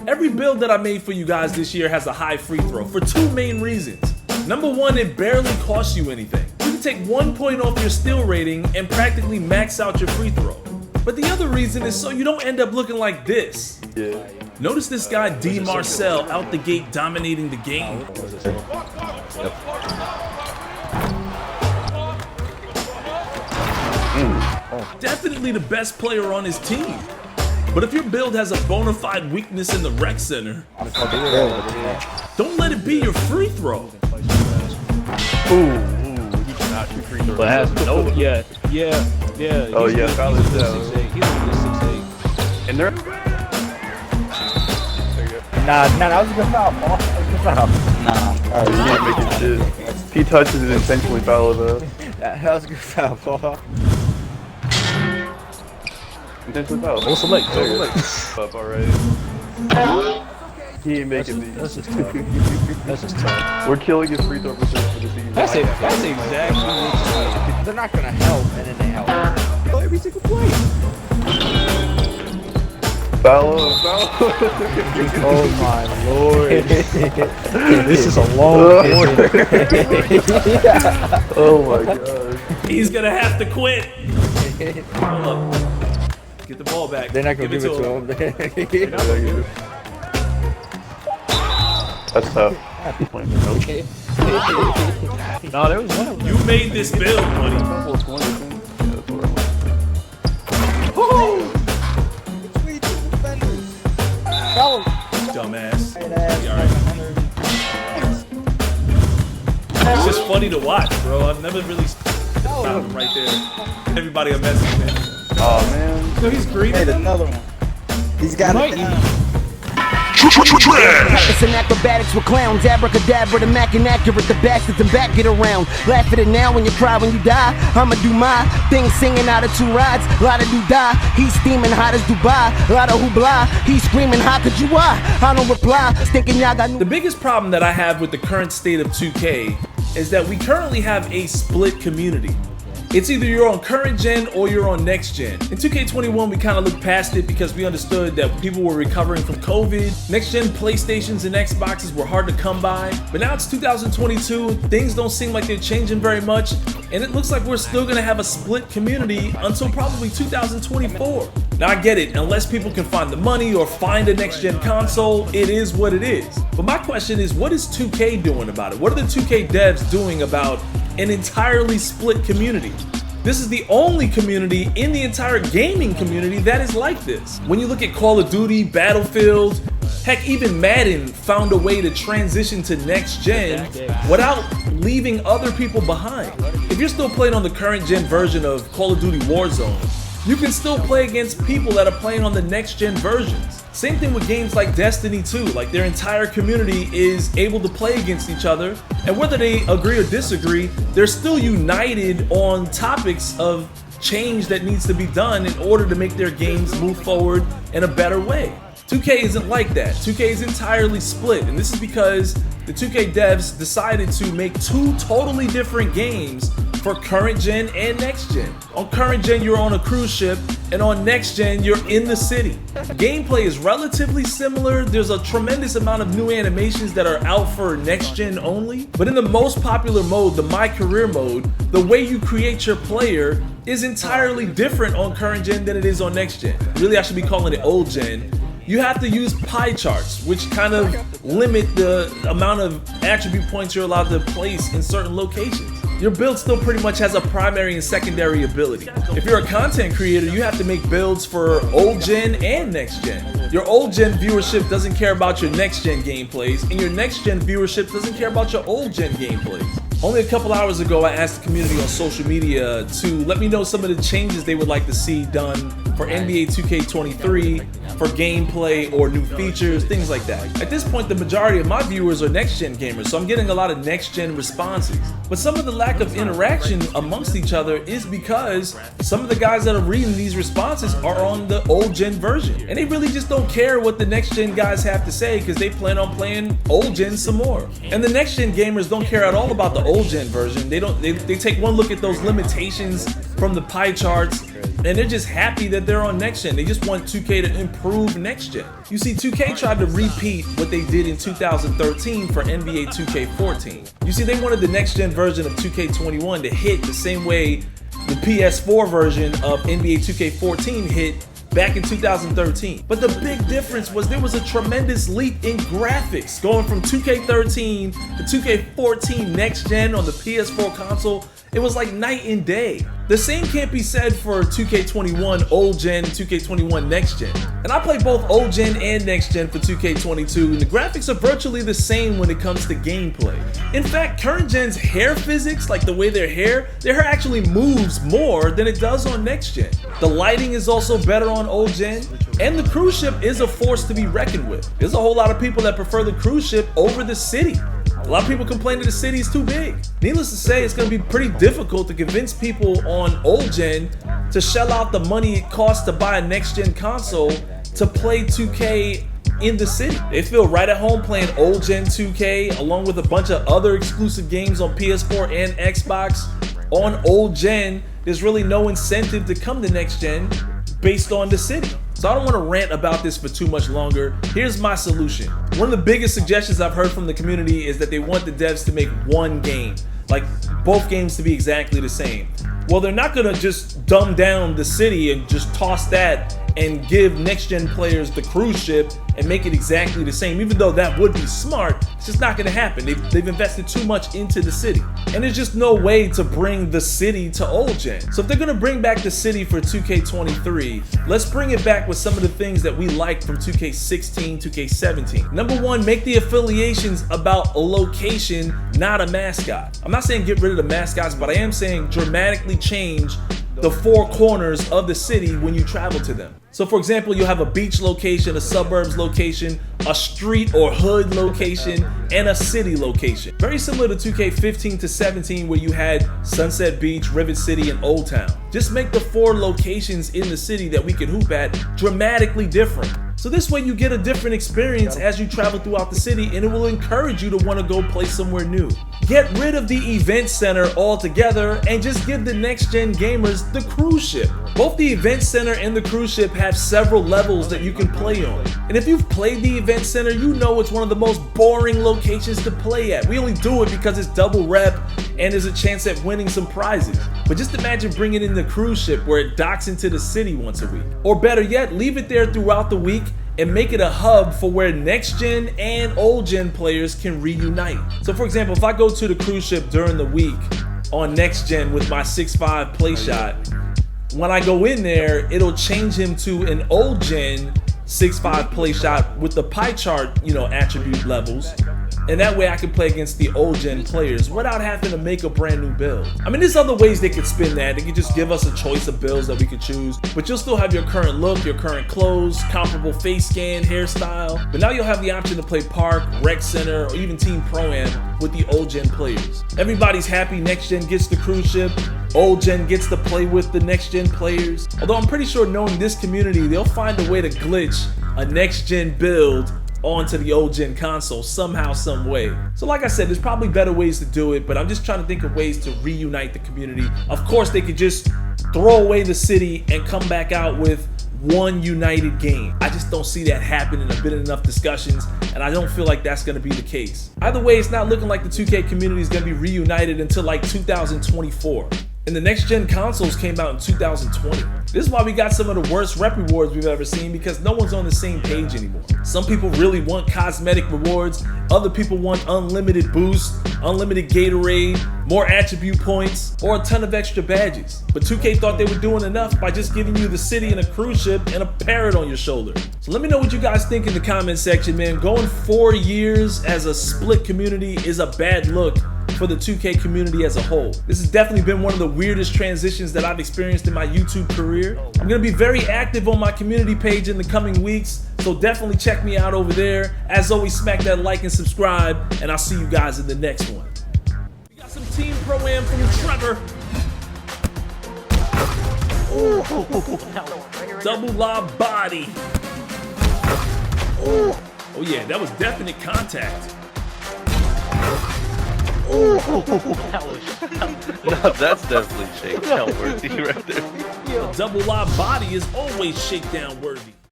Every build that I made for you guys this year has a high free throw for two main reasons. Number one, it barely costs you anything. You can take 1 point off your steal rating and practically max out your free throw. But the other reason is so you don't end up looking like this. Yeah. Notice this guy D. Marcel out the gate dominating the game. Definitely the best player on his team. But if your build has a bona fide weakness in the rec center, don't let it be your free throw. Ooh, he cannot shoot free throws. But has no, yeah. Oh yeah, foul is down. He's only 6'8". And they're Nah, that was a good foul, Paul. That was a good foul. Nah. You can't make it shit. He touches it intentionally foul though. That was a good foul, Paul. Intentionally foul. Go select. Up already. He ain't making these. That's just tough. That's just tough. We're killing his free throw percentage for the season. That's exactly what They're not gonna help, and then they help. Oh, every single play. Foul. Oh my lord. This is a long quarter. Oh my god. He's gonna have to quit. Hold up. Get the ball back. They're not gonna give it to him. That's tough. No, there was one of them. You made this build, buddy. Dumbass. It's just funny to watch, bro. I've never really found him right there. Everybody a message, man. Oh man. So he's green. Hey, another one. He's got it. Practice and acrobatics with clowns, abracadabra, the Mac inaccurate, the bastards and back get around. Laugh at it now when you cry when you die. I'ma do my thing singing out of two rides. Lot of do die, he's steaming hot as Dubai. Lot of hoopla, he's screaming how could you why? I don't reply, stinking y'all got The biggest problem that I have with the current state of 2K is that we currently have a split community. It's either you're on current gen or you're on next gen. In 2K21, we kind of looked past it because we understood that people were recovering from COVID. Next gen PlayStations and Xboxes were hard to come by. But now it's 2022, things don't seem like they're changing very much. And it looks like we're still gonna have a split community until probably 2024. Now I get it, unless people can find the money or find a next gen console, it is what it is. But my question is, what is 2K doing about it? What are the 2K devs doing about an entirely split community? This is the only community in the entire gaming community that is like this. When you look at Call of Duty, Battlefield, heck, even Madden found a way to transition to next gen without leaving other people behind. If you're still playing on the current gen version of Call of Duty Warzone, you can still play against people that are playing on the next gen versions. Same thing with games like Destiny 2, like their entire community is able to play against each other, and whether they agree or disagree, they're still united on topics of change that needs to be done in order to make their games move forward in a better way. 2K isn't like that. 2K is entirely split, and this is because the 2K devs decided to make two totally different games for current gen and next gen. On current gen, you're on a cruise ship, and on next gen, you're in the city. Gameplay is relatively similar. There's a tremendous amount of new animations that are out for next gen only, but in the most popular mode, the My Career mode, the way you create your player is entirely different on current gen than it is on next gen. Really, I should be calling it old gen. You have to use pie charts, which kind of limit the amount of attribute points you're allowed to place in certain locations. Your build still pretty much has a primary and secondary ability. If you're a content creator, you have to make builds for old gen and next gen. Your old gen viewership doesn't care about your next gen gameplays, and your next gen viewership doesn't care about your old gen gameplays. Only a couple hours ago, I asked the community on social media to let me know some of the changes they would like to see done for NBA 2K23, for gameplay or new features, things like that. At this point, the majority of my viewers are next-gen gamers, so I'm getting a lot of next-gen responses. But some of the lack of interaction amongst each other is because some of the guys that are reading these responses are on the old-gen version. And they really just don't care what the next-gen guys have to say because they plan on playing old-gen some more. And the next-gen gamers don't care at all about the old-gen version. They take one look at those limitations from the pie charts and they're just happy that they're on next gen. They just want 2K to improve next gen. You see, 2K tried to repeat what they did in 2013 for NBA 2K14. You see, they wanted the next gen version of 2K21 to hit the same way the PS4 version of NBA 2K14 hit back in 2013. But the big difference was there was a tremendous leap in graphics going from 2K13 to 2K14 next gen on the PS4 console. It was like night and day. The same can't be said for 2K21 old gen, 2K21 next gen. And I play both old gen and next gen for 2K22, and the graphics are virtually the same when it comes to gameplay. In fact, current gen's hair physics, like the way their hair actually moves more than it does on next gen. The lighting is also better on old gen, and the cruise ship is a force to be reckoned with. There's a whole lot of people that prefer the cruise ship over the city. A lot of people complain that the city is too big. Needless to say, it's going to be pretty difficult to convince people on old gen to shell out the money it costs to buy a next gen console to play 2K in the city. They feel right at home playing old gen 2K along with a bunch of other exclusive games on PS4 and Xbox. On old gen, there's really no incentive to come to next gen based on the city. So I don't want to rant about this for too much longer. Here's my solution. One of the biggest suggestions I've heard from the community is that they want the devs to make one game, like both games to be exactly the same. Well, they're not gonna just dumb down the city and just toss that and give next gen players the cruise ship and make it exactly the same, even though that would be smart. It's just not gonna happen. They've invested too much into the city, and there's just no way to bring the city to old gen. So if they're gonna bring back the city for 2K23, let's bring it back with some of the things that we liked from 2K16, 2K17. Number one, make the affiliations about a location, not a mascot. I'm not saying get rid of the mascots, but I am saying dramatically change the four corners of the city when you travel to them. So for example, you'll have a beach location, a suburbs location, a street or hood location, and a city location. Very similar to 2K15 to 17 where you had Sunset Beach, Rivet City, and Old Town. Just make the four locations in the city that we can hoop at dramatically different. So this way you get a different experience as you travel throughout the city, and it will encourage you to want to go play somewhere new. Get rid of the event center altogether and just give the next gen gamers the cruise ship. Both the event center and the cruise ship have several levels that you can play on. And if you've played the event center, you know it's one of the most boring locations to play at. We only do it because it's double rep and there's a chance at winning some prizes. But just imagine bringing in the cruise ship where it docks into the city once a week. Or better yet, leave it there throughout the week and make it a hub for where next gen and old gen players can reunite. So for example, if I go to the cruise ship during the week on next gen with my 6'5" play shot, when I go in there, it'll change him to an old gen 6'5" play shot with the pie chart, attribute levels. And that way I can play against the old gen players without having to make a brand new build. I mean, there's other ways they could spin that. They could just give us a choice of builds that we could choose, but you'll still have your current look, your current clothes, comparable face scan, hairstyle. But now you'll have the option to play Park, Rec Center, or even Team Pro-Am with the old gen players. Everybody's happy. Next gen gets the cruise ship. Old gen gets to play with the next gen players. Although I'm pretty sure knowing this community, they'll find a way to glitch a next gen build onto the old gen console somehow, some way. So like I said, there's probably better ways to do it, but I'm just trying to think of ways to reunite the community. Of course, they could just throw away the city and come back out with one united game. I just don't see that happening. I've been in enough discussions, and I don't feel like that's going to be the case. Either way, it's not looking like the 2K community is going to be reunited until like 2024. And the next gen consoles came out in 2020. This is why we got some of the worst rep rewards we've ever seen, because no one's on the same page anymore. Some people really want cosmetic rewards. Other people want unlimited boosts, unlimited Gatorade, more attribute points, or a ton of extra badges. But 2K thought they were doing enough by just giving you the city and a cruise ship and a parrot on your shoulder. So let me know what you guys think in the comment section, man. Going 4 years as a split community is a bad look for the 2K community as a whole. This has definitely been one of the weirdest transitions that I've experienced in my YouTube career. I'm gonna be very active on my community page in the coming weeks, so definitely check me out over there. As always, smack that like and subscribe, and I'll see you guys in the next one. We got some Team Pro-Am from Trevor. Ooh. Double lob body. Ooh. Oh yeah, that was definite contact. No, that's definitely shakedown worthy right there. A double lob body is always shakedown worthy.